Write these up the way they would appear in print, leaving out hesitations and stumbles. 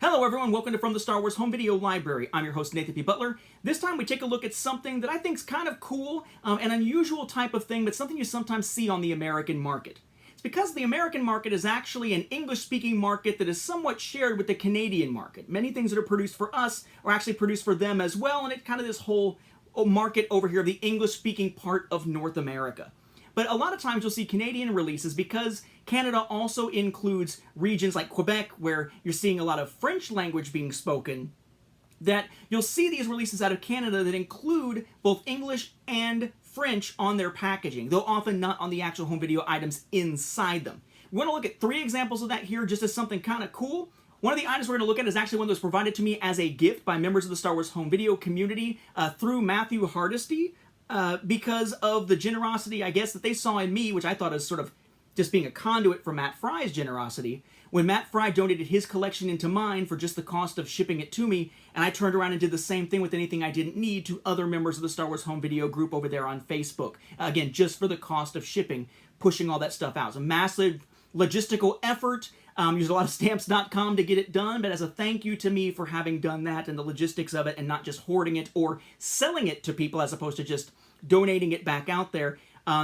Hello everyone, welcome to From the Star Wars Home Video Library. I'm your host Nathan P. Butler. This time we take a look at something that I think is kind of cool, an unusual type of thing, but something you sometimes see on the American market. It's because the American market is actually an English-speaking market that is somewhat shared with the Canadian market. Many things that are produced for us are actually produced for them as well, and it's kind of this whole market over here of the English-speaking part of North America. But a lot of times you'll see Canadian releases because Canada also includes regions like Quebec where you're seeing a lot of French language being spoken, that you'll see these releases out of Canada that include both English and French on their packaging, though often not on the actual home video items inside them. We want to look at 3 examples of that here just as something kind of cool. One of the items we're going to look at is actually one that was provided to me as a gift by members of the Star Wars home video community through Matthew Hardesty. Because of the generosity, I guess, that they saw in me, which I thought as sort of just being a conduit for Matt Fry's generosity. When Matt Fry donated his collection into mine for just the cost of shipping it to me, and I turned around and did the same thing with anything I didn't need to other members of the Star Wars home video group over there on Facebook. Again, just for the cost of shipping, pushing all that stuff out. It's a massive logistical effort. Used a lot of stamps.com to get it done, but as a thank you to me for having done that and the logistics of it and not just hoarding it or selling it to people as opposed to just donating it back out there,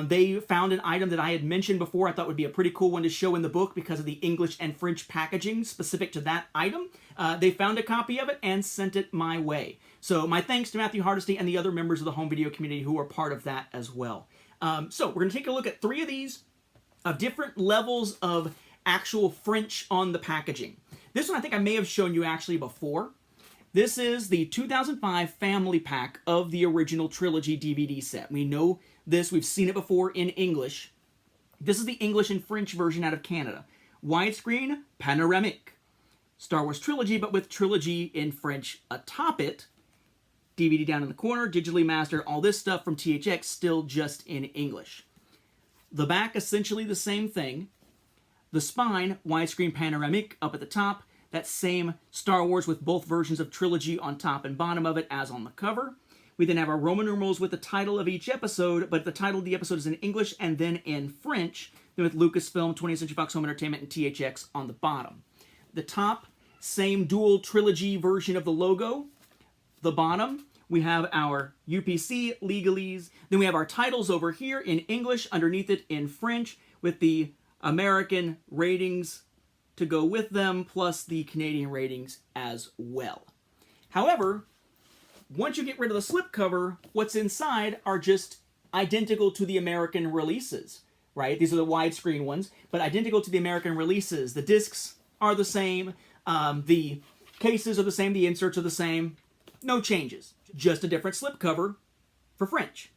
they found an item that I had mentioned before I thought would be a pretty cool one to show in the book because of the English and French packaging specific to that item. They found a copy of it and sent it my way. So my thanks to Matthew Hardesty and the other members of the home video community who are part of that as well. So we're going to take a look at 3 of these of different levels of actual French on the packaging. This one I think I may have shown you actually before. This is the 2005 family pack of the original trilogy DVD set. We know this, we've seen it before in English. This is the English and French version out of Canada. Widescreen, panoramic. Star Wars trilogy, but with trilogy in French atop it. DVD down in the corner, digitally mastered, all this stuff from THX, still just in English. The back, essentially the same thing. The spine, widescreen panoramic up at the top. That same Star Wars with both versions of trilogy on top and bottom of it as on the cover. We then have our Roman numerals with the title of each episode, but the title of the episode is in English and then in French. Then with Lucasfilm, 20th Century Fox Home Entertainment, and THX on the bottom. The top, same dual trilogy version of the logo. The bottom, we have our UPC legalese. Then we have our titles over here in English, underneath it in French, with the American ratings to go with them, plus the Canadian ratings as well. However, once you get rid of the slipcover, what's inside are just identical to the American releases, right? These are the widescreen ones, but identical to the American releases. The discs are the same, the cases are the same, the inserts are the same. No changes, just a different slipcover for French.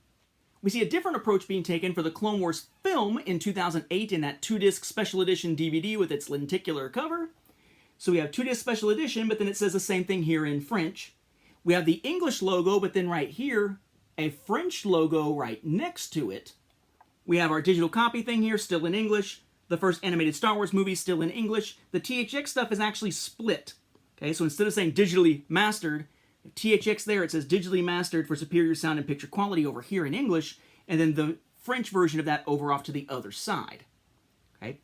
We see a different approach being taken for the Clone Wars film in 2008 in that 2-disc special edition DVD with its lenticular cover. So we have 2-disc special edition, but then it says the same thing here in French. We have the English logo, but then right here, a French logo right next to it. We have our digital copy thing here, still in English. The first animated Star Wars movie, still in English. The THX stuff is actually split. Okay, so instead of saying digitally mastered, THX there, it says digitally mastered for superior sound and picture quality over here in English, and then the French version of that over off to the other side. Okay?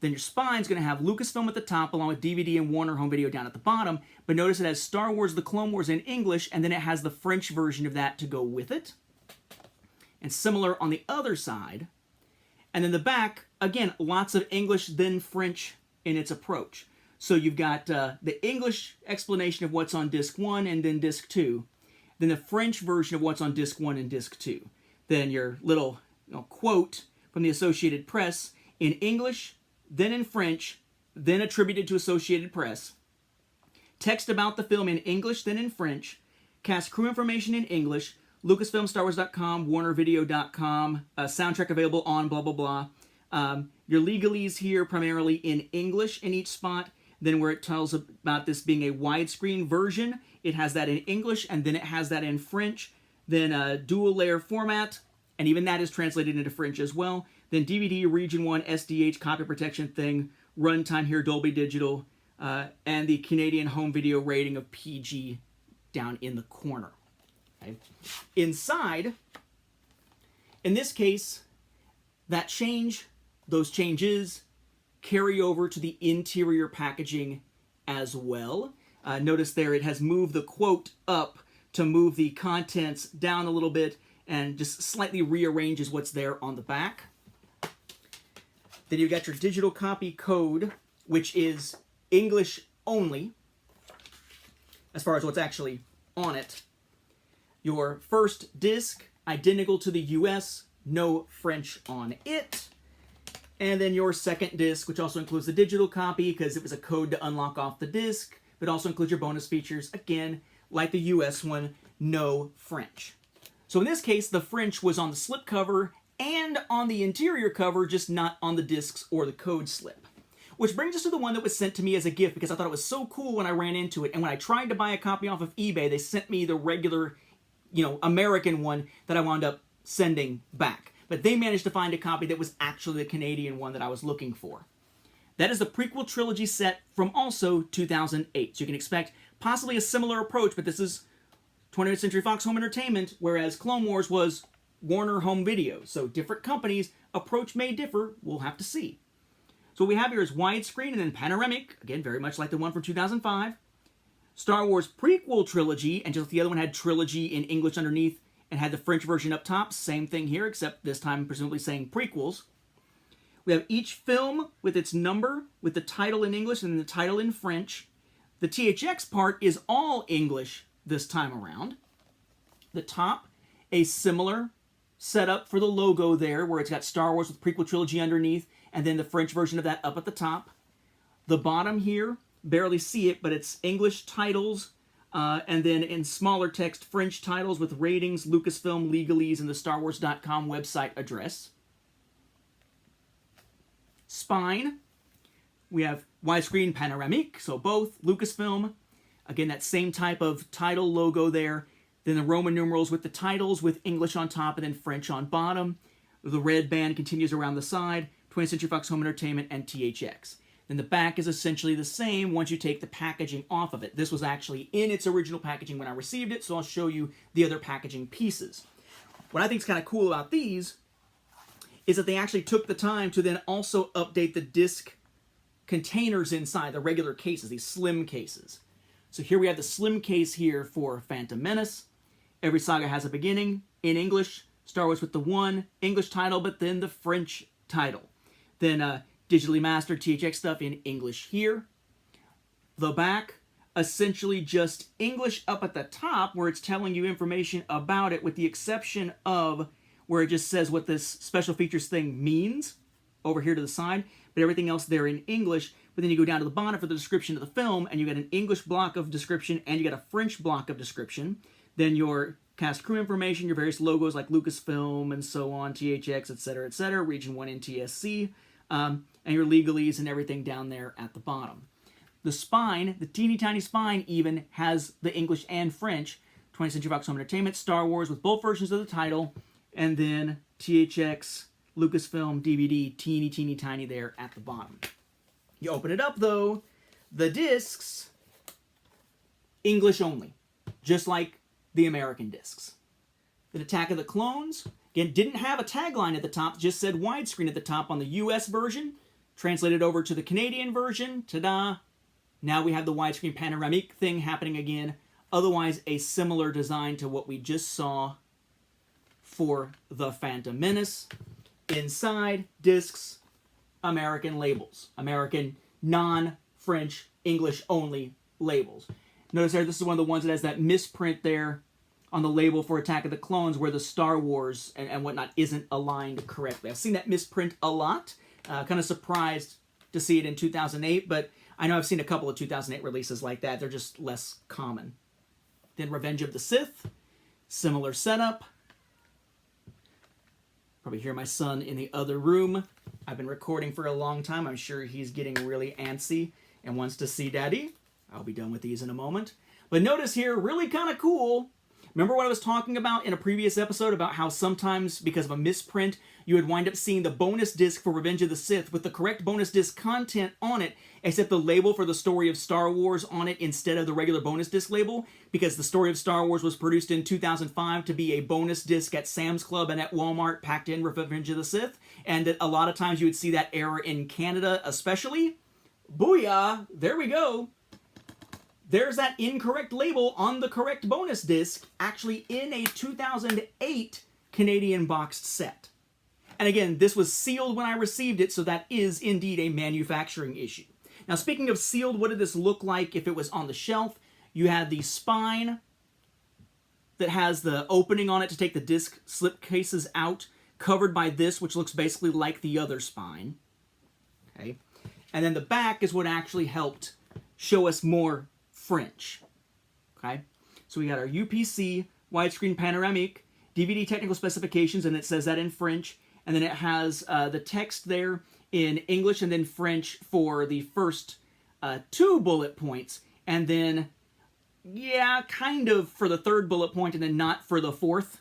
Then your spine's going to have Lucasfilm at the top along with DVD and Warner Home Video down at the bottom, but notice it has Star Wars The Clone Wars in English, and then it has the French version of that to go with it. And similar on the other side. And then the back, again, lots of English, then French in its approach. So you've got the English explanation of what's on Disc 1 and then Disc 2. Then the French version of what's on Disc 1 and Disc 2. Then your little quote from the Associated Press in English, then in French, then attributed to Associated Press. Text about the film in English, then in French. Cast crew information in English. LucasFilmStarWars.com, WarnerVideo.com. Soundtrack available on blah, blah, blah. Your legalese here primarily in English in each spot. Then where it tells about this being a widescreen version, it has that in English, and then it has that in French. Then a dual layer format, and even that is translated into French as well. Then DVD, Region 1, SDH, copy protection thing, runtime here, Dolby Digital, and the Canadian home video rating of PG down in the corner. Okay. Inside, in this case, those changes carry over to the interior packaging as well. Notice there it has moved the quote up to move the contents down a little bit and just slightly rearranges what's there on the back. Then you've got your digital copy code, which is English only, as far as what's actually on it. Your first disc, identical to the US, no French on it. And then your second disc, which also includes the digital copy because it was a code to unlock off the disc, but also includes your bonus features. Again, like the US one, no French. So in this case, the French was on the slipcover and on the interior cover, just not on the discs or the code slip. Which brings us to the one that was sent to me as a gift because I thought it was so cool when I ran into it. And when I tried to buy a copy off of eBay, they sent me the regular, American one that I wound up sending back. But they managed to find a copy that was actually the Canadian one that I was looking for. That is the Prequel Trilogy set from also 2008. So you can expect possibly a similar approach, but this is 20th Century Fox Home Entertainment, whereas Clone Wars was Warner Home Video. So different companies, approach may differ, we'll have to see. So what we have here is widescreen and then panoramic, again, very much like the one from 2005. Star Wars Prequel Trilogy, and just like the other one had trilogy in English underneath, and had the French version up top. Same thing here, except this time presumably saying prequels. We have each film with its number, with the title in English and the title in French. The THX part is all English this time around. The top, a similar setup for the logo there, where it's got Star Wars with Prequel Trilogy underneath, and then the French version of that up at the top. The bottom here, barely see it, but it's English titles, and then in smaller text, French titles with ratings, Lucasfilm, legalese, and the StarWars.com website address. Spine, we have widescreen panoramic, so both, Lucasfilm. Again, that same type of title logo there. Then the Roman numerals with the titles with English on top and then French on bottom. The red band continues around the side, 20th Century Fox Home Entertainment and THX. Then the back is essentially the same once you take the packaging off of it. This was actually in its original packaging when I received it, so I'll show you the other packaging pieces. What I think is kind of cool about these is that they actually took the time to then also update the disc containers inside, the regular cases, these slim cases. So here we have the slim case here for Phantom Menace. Every saga has a beginning in English. Star Wars with the one English title, but then the French title. Then digitally mastered THX stuff in English here. The back, essentially just English up at the top where it's telling you information about it with the exception of where it just says what this special features thing means over here to the side, but everything else there in English. But then you go down to the bottom for the description of the film and you get an English block of description and you get a French block of description. Then your cast crew information, your various logos like Lucasfilm and so on, THX, etc., Region 1 NTSC, and your legalese and everything down there at the bottom. The spine, the teeny tiny spine even, has the English and French, 20th Century Fox Home Entertainment, Star Wars with both versions of the title, and then THX, Lucasfilm, DVD, teeny tiny there at the bottom. You open it up though, the discs, English only, just like the American discs. Then Attack of the Clones, again, didn't have a tagline at the top, just said widescreen at the top on the US version. Translated over to the Canadian version, ta-da! Now we have the widescreen panoramic thing happening again. Otherwise, a similar design to what we just saw for the Phantom Menace. Inside, discs, American labels. American, non-French, English-only labels. Notice there, this is one of the ones that has that misprint there on the label for Attack of the Clones where the Star Wars and whatnot isn't aligned correctly. I've seen that misprint a lot. Kind of surprised to see it in 2008, but I know I've seen a couple of 2008 releases like that. They're just less common. Then Revenge of the Sith, similar setup. Probably hear my son in the other room. I've been recording for a long time. I'm sure he's getting really antsy and wants to see Daddy. I'll be done with these in a moment. But notice here, really kind of cool. Remember what I was talking about in a previous episode about how sometimes, because of a misprint, you would wind up seeing the bonus disc for Revenge of the Sith with the correct bonus disc content on it, except the label for the story of Star Wars on it instead of the regular bonus disc label, because the story of Star Wars was produced in 2005 to be a bonus disc at Sam's Club and at Walmart packed in with Revenge of the Sith, and a lot of times you would see that error in Canada especially. Booyah! There we go! there's that incorrect label on the correct bonus disc, actually in a 2008 Canadian boxed set. And again, this was sealed when I received it, so that is indeed a manufacturing issue. Now, speaking of sealed, what did this look like if it was on the shelf? You had the spine that has the opening on it to take the disc slip cases out, covered by this, which looks basically like the other spine. Okay. And then the back is what actually helped show us more French. Okay. So we got our UPC widescreen panoramic DVD technical specifications, and it says that in French. And then it has the text there in English and then French for the first 2 bullet points. And then, yeah, kind of for the 3rd bullet point and then not for the 4th.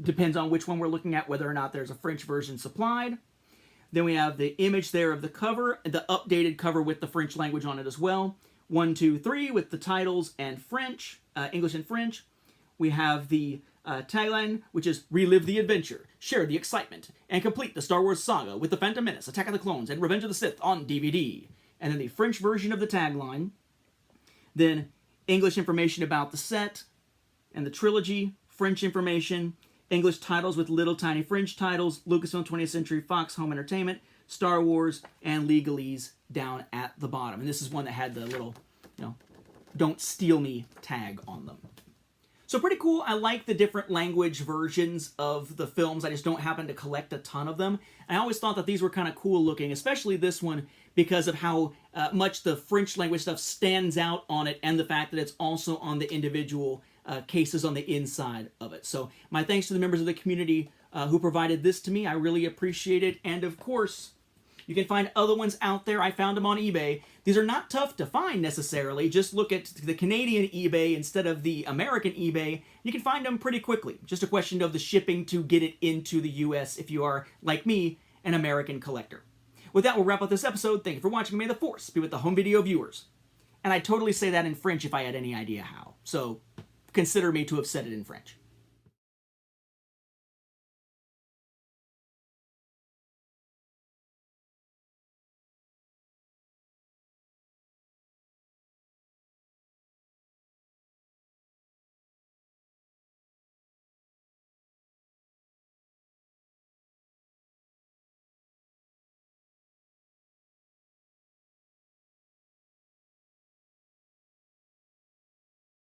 Depends on which one we're looking at, whether or not there's a French version supplied. Then we have the image there of the cover, the updated cover with the French language on it as well. 1, 2, 3 with the titles and French, English and French. We have the tagline, which is relive the adventure, share the excitement, and complete the Star Wars saga with The Phantom Menace, Attack of the Clones, and Revenge of the Sith on DVD. And then the French version of the tagline. Then English information about the set and the trilogy, French information, English titles with little tiny French titles, Lucasfilm 20th Century Fox Home Entertainment, Star Wars, and legalese down at the bottom. And this is one that had the little, don't steal me tag on them. So pretty cool. I like the different language versions of the films. I just don't happen to collect a ton of them. I always thought that these were kind of cool looking, especially this one, because of how much the French language stuff stands out on it and the fact that it's also on the individual cases on the inside of it. So my thanks to the members of the community who provided this to me. I really appreciate it. And of course, you can find other ones out there. I found them on eBay. These are not tough to find necessarily. Just look at the Canadian eBay instead of the American eBay. You can find them pretty quickly. Just a question of the shipping to get it into the US if you are, like me, an American collector. With that, we'll wrap up this episode. Thank you for watching. May the Force be with the home video viewers. And I'd totally say that in French if I had any idea how. So consider me to have said it in French.